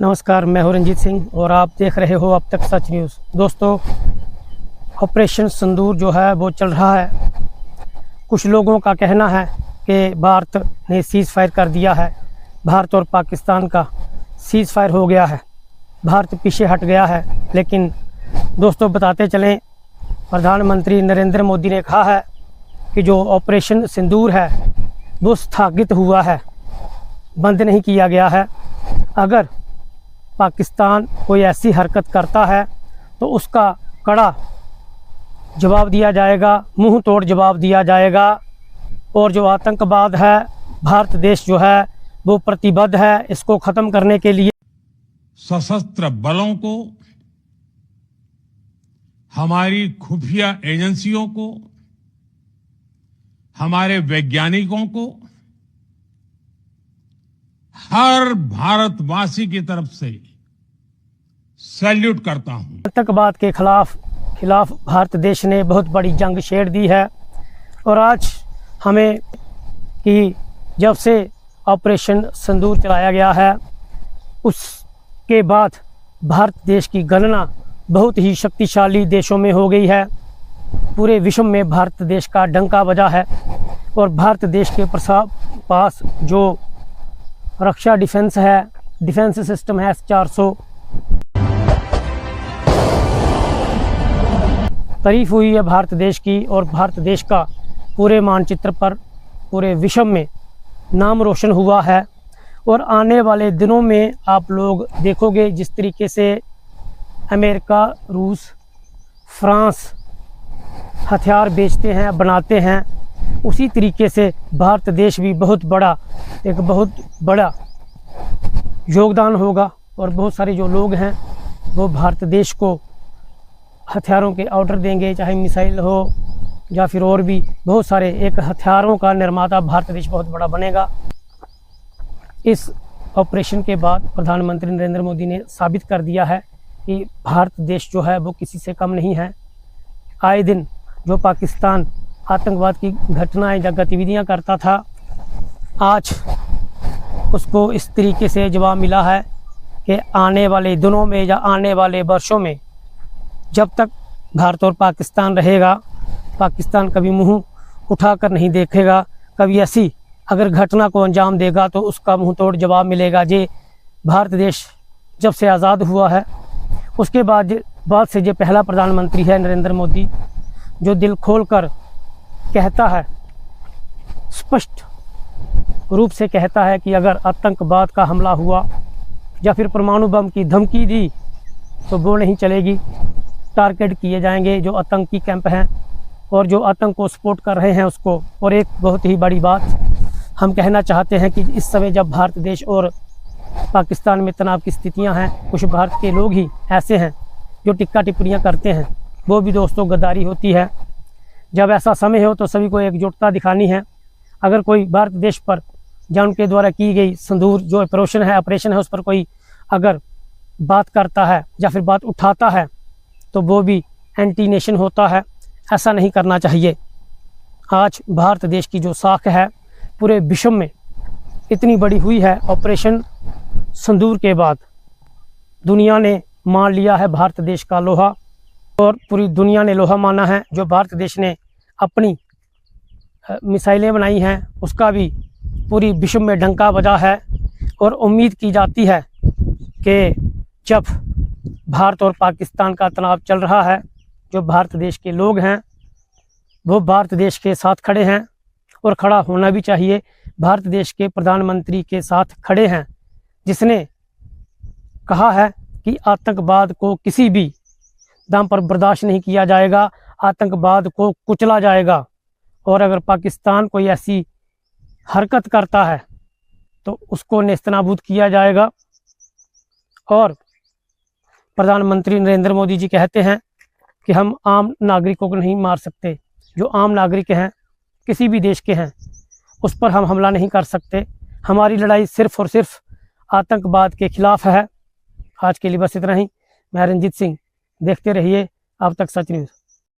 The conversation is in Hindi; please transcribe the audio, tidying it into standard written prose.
नमस्कार, मैं हूं रंजीत सिंह और आप देख रहे हो अब तक सच न्यूज़। दोस्तों, ऑपरेशन सिंदूर जो है वो चल रहा है। कुछ लोगों का कहना है कि भारत ने सीज़ फायर कर दिया है, भारत और पाकिस्तान का सीज़ फायर हो गया है, भारत पीछे हट गया है। लेकिन दोस्तों, बताते चलें, प्रधानमंत्री नरेंद्र मोदी ने कहा है कि जो ऑपरेशन सिंदूर है वो स्थगित हुआ है, बंद नहीं किया गया है। अगर पाकिस्तान कोई ऐसी हरकत करता है तो उसका कड़ा जवाब दिया जाएगा, मुंह तोड़ जवाब दिया जाएगा। और जो आतंकवाद है, भारत देश जो है वो प्रतिबद्ध है इसको ख़त्म करने के लिए। सशस्त्र बलों को, हमारी खुफिया एजेंसियों को, हमारे वैज्ञानिकों को, हर भारतवासी की तरफ से सैल्यूट करता हूं। आतंकवाद के खिलाफ भारत देश ने बहुत बड़ी जंग छेड़ दी है। और आज हमें कि जब से ऑपरेशन सिंदूर चलाया गया है उसके बाद भारत देश की गणना बहुत ही शक्तिशाली देशों में हो गई है। पूरे विश्व में भारत देश का डंका बजा है। और भारत देश के पास जो रक्षा डिफेंस सिस्टम है S-400, तारीफ हुई है भारत देश की। और भारत देश का पूरे मानचित्र पर पूरे विश्व में नाम रोशन हुआ है। और आने वाले दिनों में आप लोग देखोगे जिस तरीके से अमेरिका, रूस, फ्रांस हथियार बेचते हैं, बनाते हैं, उसी तरीके से भारत देश भी बहुत बड़ा योगदान होगा। और बहुत सारे जो लोग हैं वो भारत देश को हथियारों के ऑर्डर देंगे, चाहे मिसाइल हो या फिर और भी बहुत सारे। एक हथियारों का निर्माता भारत देश बहुत बड़ा बनेगा। इस ऑपरेशन के बाद प्रधानमंत्री नरेंद्र मोदी ने साबित कर दिया है कि भारत देश जो है वो किसी से कम नहीं है। आए दिन जो पाकिस्तान आतंकवाद की घटनाएं या गतिविधियां करता था, आज उसको इस तरीके से जवाब मिला है कि आने वाले दिनों में या आने वाले वर्षों में जब तक भारत और पाकिस्तान रहेगा, पाकिस्तान कभी मुंह उठाकर नहीं देखेगा। कभी ऐसी अगर घटना को अंजाम देगा तो उसका मुंह तोड़ जवाब मिलेगा। ये भारत देश जब से आज़ाद हुआ है उसके बाद से जो पहला प्रधानमंत्री है नरेंद्र मोदी, जो दिल खोल कर कहता है, स्पष्ट रूप से कहता है कि अगर आतंकवाद का हमला हुआ या फिर परमाणु बम की धमकी दी तो वो नहीं चलेगी। टारगेट किए जाएंगे जो आतंकी कैंप हैं और जो आतंक को सपोर्ट कर रहे हैं उसको। और एक बहुत ही बड़ी बात हम कहना चाहते हैं कि इस समय जब भारत देश और पाकिस्तान में तनाव की स्थितियां हैं, कुछ भारत के लोग ही ऐसे हैं जो टिक्का टिप्पणियां करते हैं, वो भी दोस्तों गद्दारी होती है। जब ऐसा समय हो तो सभी को एकजुटता दिखानी है। अगर कोई भारत देश पर या उनके द्वारा की गई सिंदूर जो ऑपरेशन है उस पर कोई अगर बात करता है या फिर बात उठाता है तो वो भी एंटी नेशन होता है। ऐसा नहीं करना चाहिए। आज भारत देश की जो साख है पूरे विश्व में इतनी बड़ी हुई है, ऑपरेशन सिंदूर के बाद दुनिया ने मान लिया है भारत देश का लोहा। और पूरी दुनिया ने लोहा माना है। जो भारत देश ने अपनी मिसाइलें बनाई हैं उसका भी पूरी विश्व में डंका बजा है। और उम्मीद की जाती है कि जब भारत और पाकिस्तान का तनाव चल रहा है, जो भारत देश के लोग हैं वो भारत देश के साथ खड़े हैं और खड़ा होना भी चाहिए। भारत देश के प्रधानमंत्री के साथ खड़े हैं जिसने कहा है कि आतंकवाद को किसी भी दाम पर बर्दाश्त नहीं किया जाएगा, आतंकवाद को कुचला जाएगा। और अगर पाकिस्तान कोई ऐसी हरकत करता है तो उसको नेस्तनाबूद किया जाएगा। और प्रधानमंत्री नरेंद्र मोदी जी कहते हैं कि हम आम नागरिकों को नहीं मार सकते। जो आम नागरिक हैं, किसी भी देश के हैं, उस पर हम हमला नहीं कर सकते। हमारी लड़ाई सिर्फ़ और सिर्फ आतंकवाद के खिलाफ है। आज के लिए बस इतना ही। मैं रंजीत सिंह, देखते रहिए अब तक सच न्यूज़।